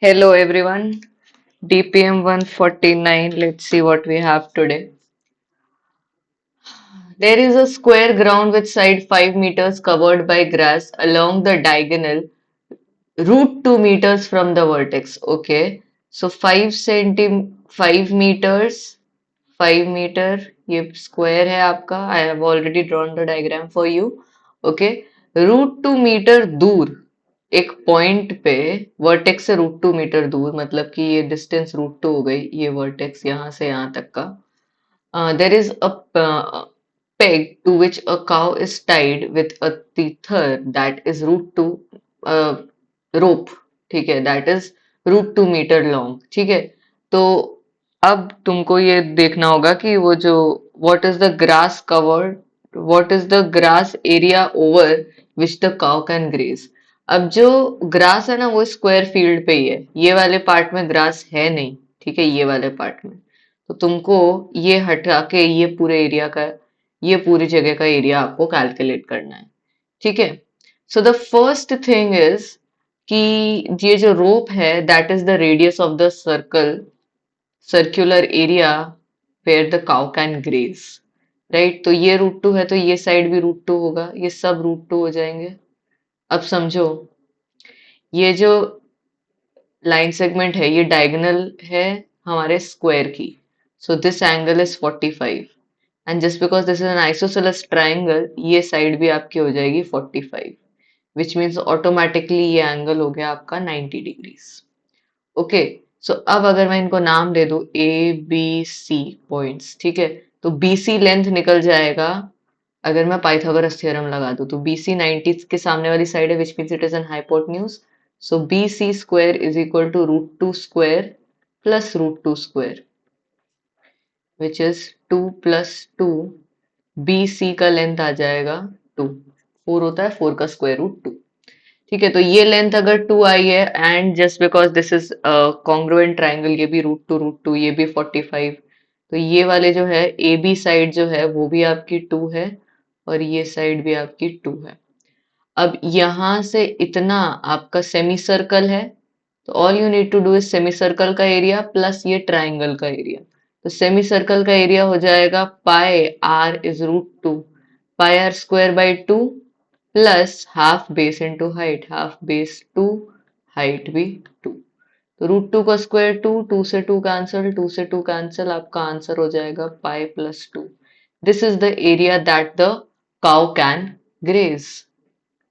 Hello everyone, DPM 149. Let's see what we have today. There is a square ground with side 5 meters covered by grass along the diagonal, root 2 meters from the vertex. Okay, so 5 meters, 5 meter, ये square है आपका. I have already drawn the diagram for you. Okay, root 2 metre दूर एक point पे vertex से root 2 metre दूर मतलब कि ये डिस्टेंस रूट 2 हो गई ये वर्टेक्स यहाँ से यहाँ तक का there is a peg to which a cow is tied with a tether that is root 2 uh, rope. ठीक है, that is root 2 metre long. ठीक है, तो अब तुमको ये देखना होगा कि वो जो what is the grass covered, what is the grass area over which the cow can graze. अब जो ग्रास है ना वो स्क्वायर फील्ड पे ही है, ये वाले पार्ट में ग्रास है नहीं. ठीक है, ये वाले पार्ट में तो तुमको ये हटा के ये पूरे एरिया का, ये पूरी जगह का एरिया आपको कैलकुलेट करना है. ठीक है, so the first thing is कि ये जो रोप है that is the radius of the circular area where the cow can graze. Right, तो ये रूट टू है तो ये साइड भी रूट टू होगा, ये सब रूट टू हो जाएंगे. अब समझो, ये जो लाइन सेगमेंट है ये डायगोनल है हमारे स्क्वायर की. So this angle is 45 and just because this is an isosceles triangle ये साइड भी आपकी हो जाएगी 45, विच मीन्स ऑटोमेटिकली ये एंगल हो गया आपका 90 डिग्रीज. ओके, सो अब अगर मैं इनको नाम दे दूं ए बी सी पॉइंट्स. ठीक है, तो बी सी लेंथ निकल जाएगा. अगर मैं पाइथागोरस थ्योरम लगा दूं तो बी सी 90 के सामने वाली साइड है which means it is an hypotenuse. So B C square is equal to root two square plus root two square which is 2 plus 2. B C का लेंथ आ जाएगा 2. 4 होता है, 4 का स्क्वायर रूट 2. ठीक है, तो ये लेंथ अगर 2 आई है and just because this is congruent triangle, ये भी रूट टू ये भी 45, तो ये वाले जो है ए बी साइड जो है वो भी आपकी 2 है और ये साइड भी आपकी 2 है. अब यहां से इतना आपका सेमी सर्कल है, तो all you need to do is semicircle का एरिया प्लस ये ट्राइंगल का एरिया. तो सेमी सर्कल का एरिया हो जाएगा pi r is root two, pi r square by 2 plus half base into height, half base 2, height भी 2. तो root 2 का स्क्वायर 2, 2 से 2 कैंसिल, 2 से 2 कैंसिल, आपका आंसर हो जाएगा pi plus 2. This is the area that the cow can graze.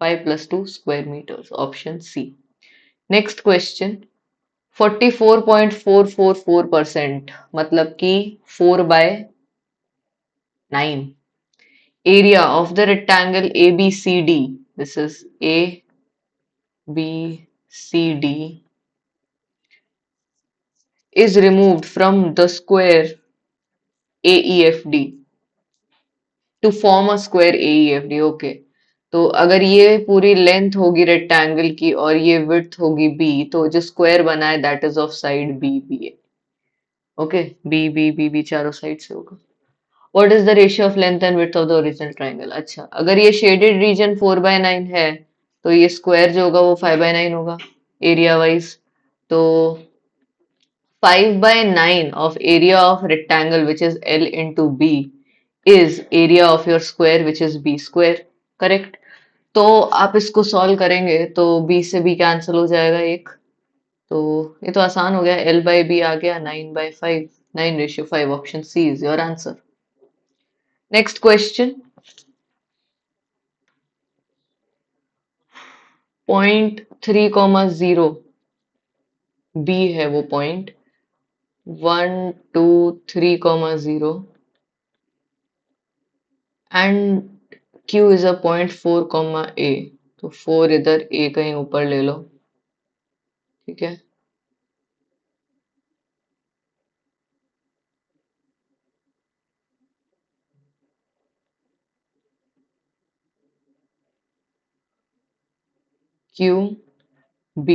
5 plus 2 square meters. Option C. Next question. 44.444% मतलब कि 4 by 9. Area of the rectangle ABCD. This is ABCD is removed from the square AEFD to form a square AEFD. Okay. तो अगर ये पूरी length होगी rectangle की और ये विड्थ होगी बी, तो जो स्क्वायर बना है that is of side B B A. Okay, B B B B चारों साइड से होगा. What is the ratio of length and width of the original triangle. अच्छा, अगर ये शेडेड रीजन 4/9 है तो ये स्क्वायर जो होगा वो 5/9 होगा एरिया वाइज. तो 5/9 of area of rectangle which is L into B is area of your square which is B square. Correct. तो आप इसको सॉल्व करेंगे तो B से B कैंसिल हो जाएगा एक. तो ये तो आसान हो गया, L by B आ गया 9/5, 9:5. Option C is your answer. Next question. Point 3,0 B है वो पॉइंट. 1 2 3,0 and Q is a point 4, A. तो 4 इधर, A कहीं ऊपर ले लो. ठीक है, QB.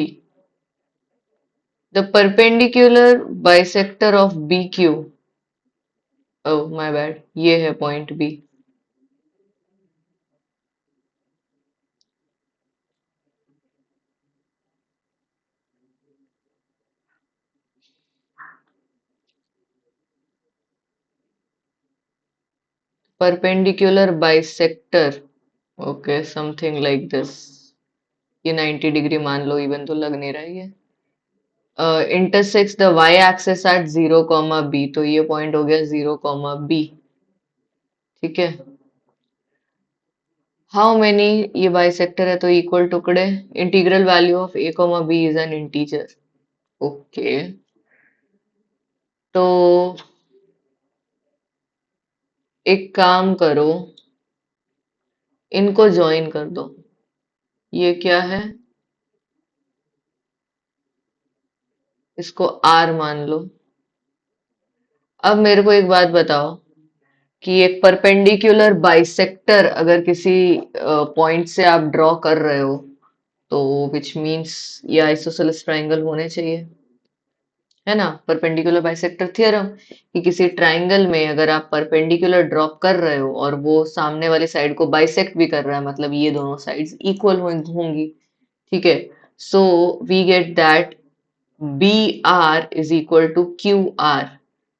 The perpendicular bisector of BQ. Oh my bad, ये है point B. Perpendicular bisector, okay something like this, ये 90 डिग्री मान लो, इवन तो लग नहीं रहा है ये। Intersects the Y axis at 0, b, तो ये पॉइंट हो गया 0, b। ठीक है, हाउ मेनी, ये बाइसेक्टर है तो इक्वल टुकड़े, integral value of a, b is an integer. Okay, तो एक काम करो, इनको ज्वाइन कर दो। ये क्या है, इसको r मान लो। अब मेरे को एक बात बताओ कि एक परपेंडिकुलर बाइसेक्टर अगर किसी पॉइंट से आप ड्रॉ कर रहे हो, तो विच मीन्स ये आइसोसेलेस ट्राइंगल होने चाहिए, है ना। परपेंडिकुलर बाइसेक्टर थ्योरम, कि किसी ट्राइंगल में अगर आप परपेंडिकुलर ड्रॉ कर रहे हो और वो सामने वाली साइड को बाइसेक्ट भी कर रहा है, मतलब ये दोनों साइड्स इक्वल होंगी। ठीक है, so we get that B R is equal to Q R.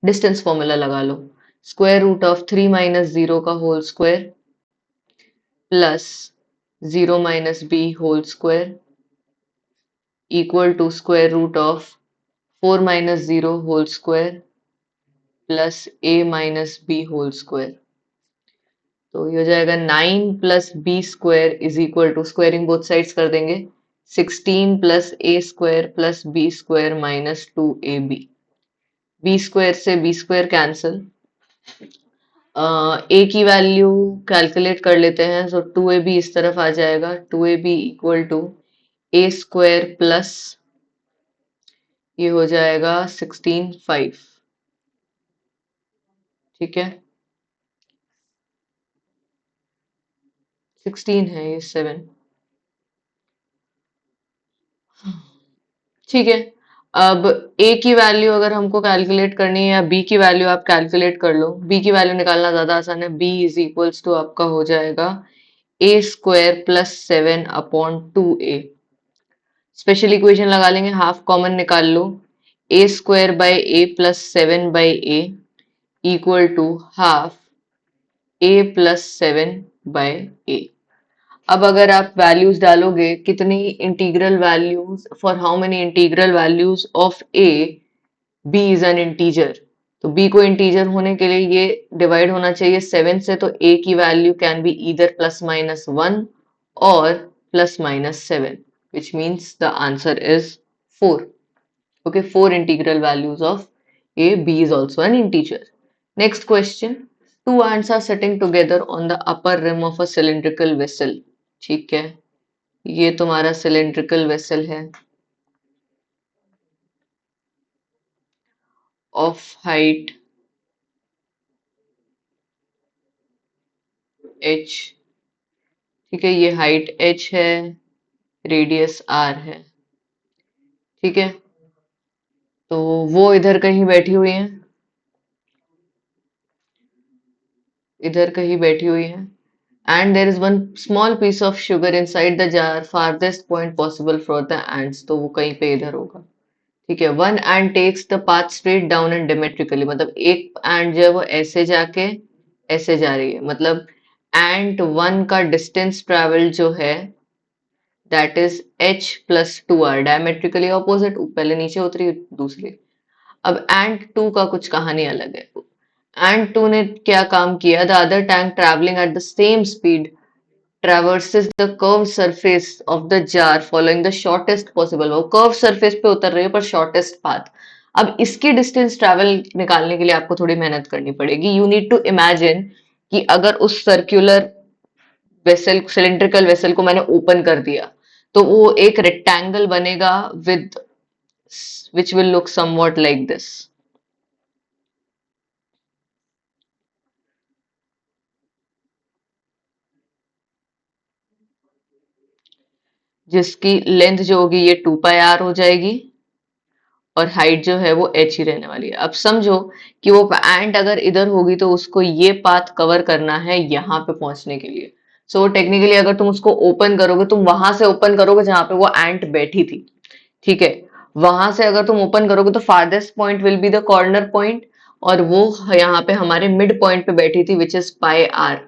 Distance formula लगा लो, स्क्वायर रूट ऑफ 3 - 0 का whole square plus 0 - b whole square equal to square root of 4 - 0 whole square plus a - b whole square. तो ये हो जाएगा 9 + b² is equal to, squaring both sides कर देंगे, 16 + a² + b² -2ab। b² से b² cancel, a की value calculate कर लेते हैं, सो 2ab इस तरफ आ जाएगा, 2ab equal to a² plus ये हो जाएगा 16 5। ठीक है, 16 है ये 7। ठीक है, अब a की वैल्यू अगर हमको कैलकुलेट करनी है, या b की वैल्यू आप कैलकुलेट कर लो, b की वैल्यू निकालना ज्यादा आसान है। b इज इक्वल्स टू आपका हो जाएगा a² + 7/2a। स्पेशल इक्वेशन लगा लेंगे, हाफ कॉमन निकाल लो, a² / a + 7/a equal to half a + 7/a। अब अगर आप वैल्यूज डालोगे, कितनी integral values, for how many integral values of a, b is an integer, तो b को इंटीजर होने के लिए ये डिवाइड होना चाहिए 7 से, तो a की वैल्यू कैन बी ईदर +-1 और +-7, which means the answer is 4. Okay, 4 integral values of a, b is also an integer. Next question, two ants are sitting together on the upper rim of a cylindrical vessel. ठीक है, ये तुम्हारा cylindrical vessel है of height h। ठीक है, ये height h है, radius r है। ठीक है, तो वो इधर कहीं बैठी हुई है, इधर कहीं बैठी हुई है, and there is one small piece of sugar inside the jar, farthest point possible for the ants, तो वो कहीं पे इधर होगा। ठीक है, one ant takes the path straight down and diametrically, मतलब एक ant जो है वो ऐसे जाके ऐसे जा रही है, मतलब ant 1 का डिस्टेंस ट्रेवल जो है that is h + 2r, diametrically opposite, पहले नीचे उतरी दूसरी। अब एंट 2 का कुछ कहानी अलग है। एंट 2 ने क्या काम किया, the other tank travelling eight the same speed traverses the curved surface of the jar following the shortest possible, वो curved surface पे उतर रही है पर shortest path। अब इसकी डिस्टेंस ट्रैवल निकालने के लिए आपको थोड़ी मेहनत करनी पड़ेगी। यू नीड टू इमेजिन कि अगर उस सर्क्यूलर वेसल, सिलिंड्रिकल वेसल को मैंने ओपन कर दिया, तो वो एक रेक्टेंगल बनेगा with which will look somewhat like this. जिसकी लेंथ जो होगी ये 2πr हो जाएगी और हाइट जो है वो h ही रहने वाली है। अब समझो कि वो एंट अगर इधर होगी तो उसको ये पाथ कवर करना है यहाँ पे पहुंचने के लिए। सो टेक्निकली अगर तुम उसको ओपन करोगे, तुम वहां से ओपन करोगे जहां पे वो एंट बैठी थी। ठीक है, वहां से अगर तुम ओपन करोगे तो farthest point will be the corner point, और वो यहाँ पे हमारे मिड पॉइंट पे बैठी थी विच इज पाई आर,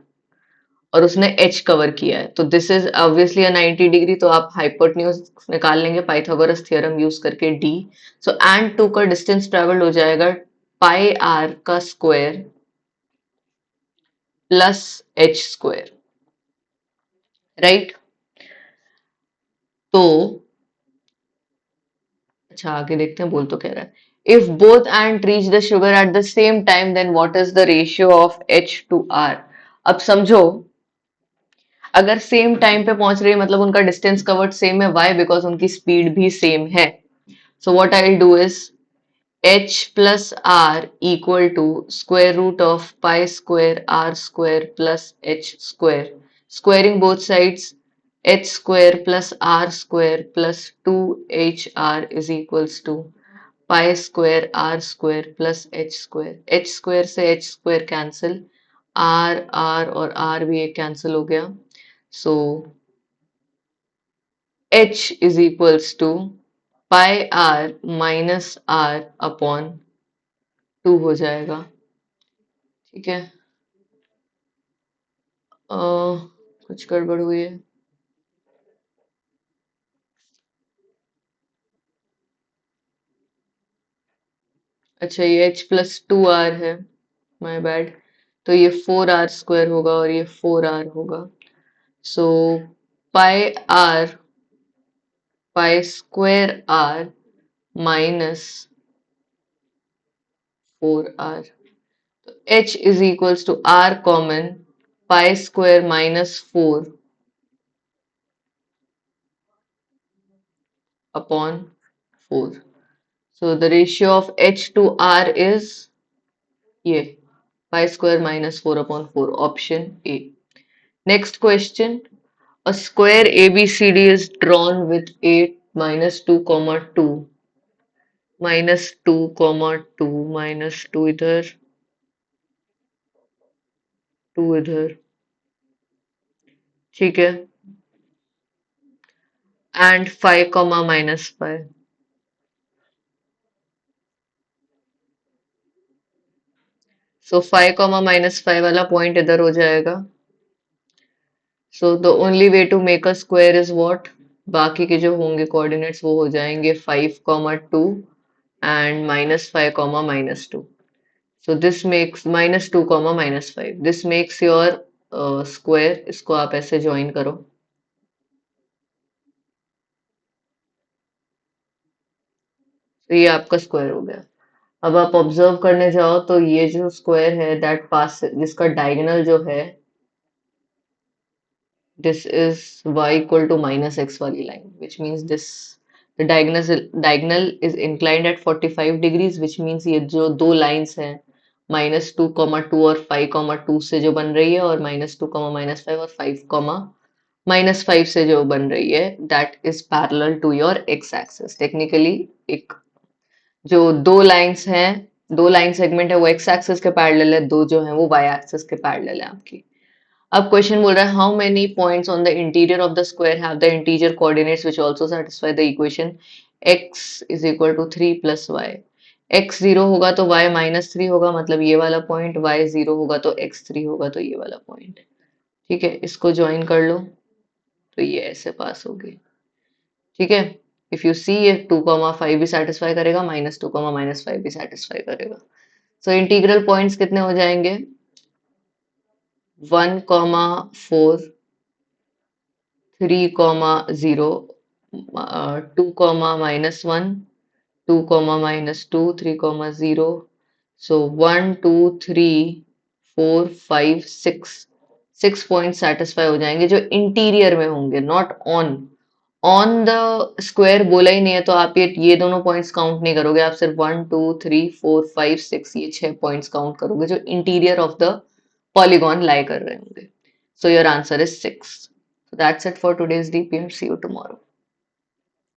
और उसने एच कवर किया है, तो this is obviously a 90 degree, तो आप हाइपोटेन्यूज निकाल लेंगे पाइथागोरस थ्योरम यूज करके डी। सो एंड टू का डिस्टेंस ट्रेवल हो जाएगा पाई आर का square plus H square, right. तो अच्छा आगे देखते हैं, बोल तो कह रहा है if both end reach the sugar at the same time then what is the ratio of H to R. अब समझो, अगर सेम टाइम पे पहुंच रही है मतलब उनका डिस्टेंस कवर्ड सेम है, वाई बिकॉज उनकी स्पीड भी सेम है। So what I will do is h plus r equal to square root of pi square r square plus h square. Squaring both sides, h square plus r square plus 2hr is equals to pi square r square plus h square. h square से h square cancel, r और r भी एक cancel हो गया. So h is equals to pi r minus r upon 2 हो जाएगा. ठीक है. कुछ गड़बड़ हुई है. अच्छा ये h प्लस 2r है, माय बैड. तो ये 4r स्क्वायर होगा और ये 4r होगा. So pi r, pi square r minus 4r. तो h is equals to r common pi square minus 4 upon 4. So the ratio of h to r is ये pi square minus 4 upon 4, option A. Next question. A square ABCD is drawn with 8 minus 2 comma 2 minus 2 comma 2 minus 2 इधर 2 इधर, ठीक है, and 5 comma minus 5. So 5 comma minus 5 वाला point इधर हो जाएगा. So the only way to make a square is what? बाकी के जो होंगे कोऑर्डिनेट्स वो हो जाएंगे 5 comma 2 and minus 5 comma minus 2. So this makes minus 2 comma minus 5. This makes your square. इसको आप ऐसे ज्वाइन करो. तो ये आपका स्क्वायर हो गया. अब आप ऑब्जर्व करने जाओ तो ये जो स्क्वायर है दैट पास, जिसका डायगोनल जो है this is y equal to minus x वाली line, which means this the diagonal is inclined at 45 degrees, which means ये जो दो लाइंस हैं माइनस 2 कॉमा 2 और 5 कॉमा 2 से जो बन रही है, और माइनस 2 कॉमा माइनस 5 और 5 कॉमा माइनस 5 से जो बन रही है, that is parallel to your x axis. Technically एक जो दो लाइंस हैं, दो लाइन सेगमेंट है वो एक्स एक्सिस के पैरेलल है, दो जो है वो वाई एक्सिस के पैरेलल है आपकी. अब क्वेश्चन बोल रहा है how many points on the interior of the square have the integer coordinates which also satisfy the equation x is equal to 3 plus y. x 0 होगा तो y माइनस 3 होगा, मतलब ये वाला पॉइंट. y 0 होगा तो x 3 होगा तो ये वाला पॉइंट. ठीक है, इसको ज्वाइन कर लो तो ये ऐसे पास होगी. ठीक है. इफ यू सी ये 2,5 भी सेटिस्फाई करेगा, माइनस 2, माइनस 5 भी सेटिस्फाई करेगा. सो इंटीग्रल पॉइंट्स कितने हो जाएंगे? 1,4, 3,0, 2, minus 1, 2, minus 2, 3,0. So 1, 2, 3, 4, 5, 6. 6 point satisfy हो जाएंगे जो इंटीरियर में होंगे, not on. On the square बोला ही नहीं है तो आप ये दोनों पॉइंट्स काउंट नहीं करोगे. आप सिर्फ 1, 2, 3, 4, 5, 6 ये 6 पॉइंट्स काउंट करोगे जो इंटीरियर ऑफ द पॉलीगॉन लाई कर रहे होंगे. So your answer is 6. So that's it for today's DPM. See you tomorrow.